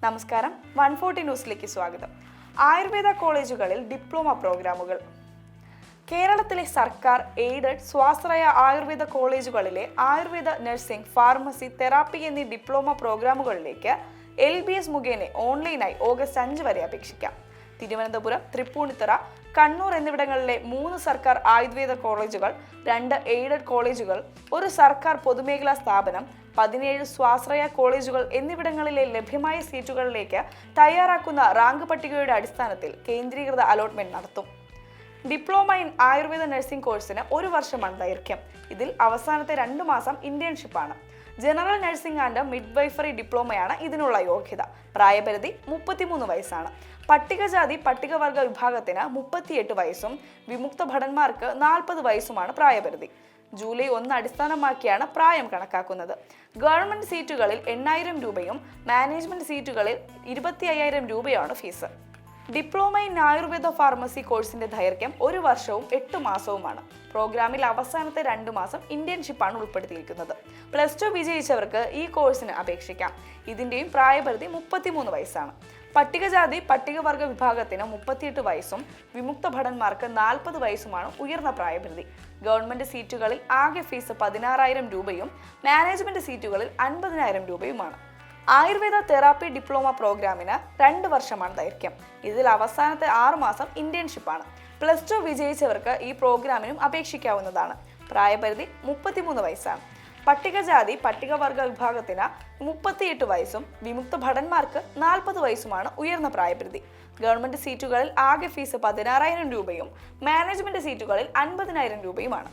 നമസ്കാരം, 140 ന്യൂസിലേക്ക് സ്വാഗതം. ആയുർവേദ കോളേജുകളിൽ ഡിപ്ലോമ പ്രോഗ്രാമുകൾ. കേരളത്തിലെ സർക്കാർ എയ്ഡഡ് സ്വാശ്രയ ആയുർവേദ കോളേജുകളിലെ ആയുർവേദ നഴ്സിംഗ്, ഫാർമസി, തെറാപ്പി എന്നീ ഡിപ്ലോമ പ്രോഗ്രാമുകളിലേക്ക് LBS മുഖേന ഓൺലൈനായി ഓഗസ്റ്റ് 5 വരെ അപേക്ഷിക്കാം. തിരുവനന്തപുരം, തൃപ്പൂണിത്തുറ, കണ്ണൂർ എന്നിവിടങ്ങളിലെ 3 സർക്കാർ ആയുർവേദ കോളേജുകൾ, 2 എയ്ഡഡ് കോളേജുകൾ, 1 സർക്കാർ പൊതുമേഖലാ സ്ഥാപനം, 17 സ്വാശ്രയ കോളേജുകൾ എന്നിവിടങ്ങളിലെ ലഭ്യമായ സീറ്റുകളിലേക്ക് തയ്യാറാക്കുന്ന റാങ്ക് പട്ടികയുടെ അടിസ്ഥാനത്തിൽ കേന്ദ്രീകൃത അലോട്ട്മെന്റ് നടത്തും. ഡിപ്ലോമ ഇൻ ആയുർവേദ നഴ്സിംഗ് കോഴ്സിന് 1 വർഷമാണ് ദൈർഘ്യം. ഇതിൽ അവസാനത്തെ 2 മാസം ഇന്റേൺഷിപ്പാണ്. ജനറൽ നഴ്സിംഗ് ആൻഡ് മിഡ്വൈഫറി ഡിപ്ലോമയാണ് ഇതിനുള്ള യോഗ്യത. പ്രായപരിധി 33 വയസ്സാണ്. പട്ടികജാതി പട്ടികവർഗ വിഭാഗത്തിന് 38 വയസ്സും വിമുക്ത ഭടന്മാർക്ക് 40 വയസ്സുമാണ് പ്രായപരിധി. ജൂലൈ 1 അടിസ്ഥാനമാക്കിയാണ് പ്രായം കണക്കാക്കുന്നത്. ഗവൺമെന്റ് സീറ്റുകളിൽ 8,000 രൂപയും മാനേജ്മെന്റ് സീറ്റുകളിൽ 25,000 രൂപയാണ് fees. Diploma in Ayurveda pharmacy കോഴ്സിന്റെ ദൈർഘ്യം 1 വർഷവും 8 മാസവുമാണ്. പ്രോഗ്രാമിൽ അവസാനത്തെ 2 മാസം ഇന്റേൺഷിപ്പാണ് ഉൾപ്പെടുത്തിയിരിക്കുന്നത്. +2 വിജയിച്ചവർക്ക് ഈ കോഴ്സിന് അപേക്ഷിക്കാം. ഇതിന്റെയും പ്രായപരിധി 33 വയസ്സാണ്. പട്ടികജാതി പട്ടികവർഗ വിഭാഗത്തിന് 38 വയസ്സും വിമുക്ത ഭടന്മാർക്ക് 40 വയസ്സുമാണ് ഉയർന്ന പ്രായപരിധി. ഗവൺമെന്റ് സീറ്റുകളിൽ ആകെ ഫീസ് 16,000 രൂപയും മാനേജ്മെന്റ് സീറ്റുകളിൽ 50,000 രൂപയുമാണ്. ആയുർവേദ തെറാപ്പി ഡിപ്ലോമ പ്രോഗ്രാമിന് 2 വർഷമാണ് ദൈർഘ്യം. ഇതിൽ അവസാനത്തെ 6 മാസം ഇന്റേൺഷിപ്പാണ്. +2 വിജയിച്ചവർക്ക് ഈ പ്രോഗ്രാമിനും അപേക്ഷിക്കാവുന്നതാണ്. പ്രായപരിധി 33 വയസ്സാണ്. പട്ടികജാതി പട്ടികവർഗ വിഭാഗത്തിന് 38 വയസ്സും വിമുക്ത ഭടന്മാർക്ക് 40 വയസ്സുമാണ് ഉയർന്ന പ്രായപരിധി. ഗവൺമെന്റ് സീറ്റുകളിൽ ആകെ ഫീസ് 16,000 രൂപയും മാനേജ്മെന്റ് സീറ്റുകളിൽ 50,000 രൂപയുമാണ്.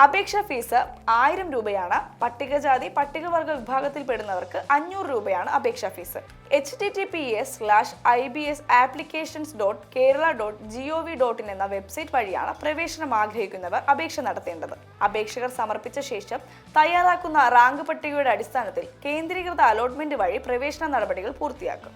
അപേക്ഷാ ഫീസ് 1,000 രൂപയാണ്. പട്ടികജാതി പട്ടികവർഗ വിഭാഗത്തിൽപ്പെടുന്നവർക്ക് 500 രൂപയാണ് അപേക്ഷാ ഫീസ്. https:/ibsapplications.kerala.gov.in എന്ന വെബ്സൈറ്റ് വഴിയാണ് പ്രവേശനം ആഗ്രഹിക്കുന്നവർ അപേക്ഷ നടത്തേണ്ടത്. അപേക്ഷകർ സമർപ്പിച്ച ശേഷം തയ്യാറാക്കുന്ന റാങ്ക് പട്ടികയുടെ അടിസ്ഥാനത്തിൽ കേന്ദ്രീകൃത അലോട്ട്മെന്റ് വഴി പ്രവേശന നടപടികൾ പൂർത്തിയാക്കും.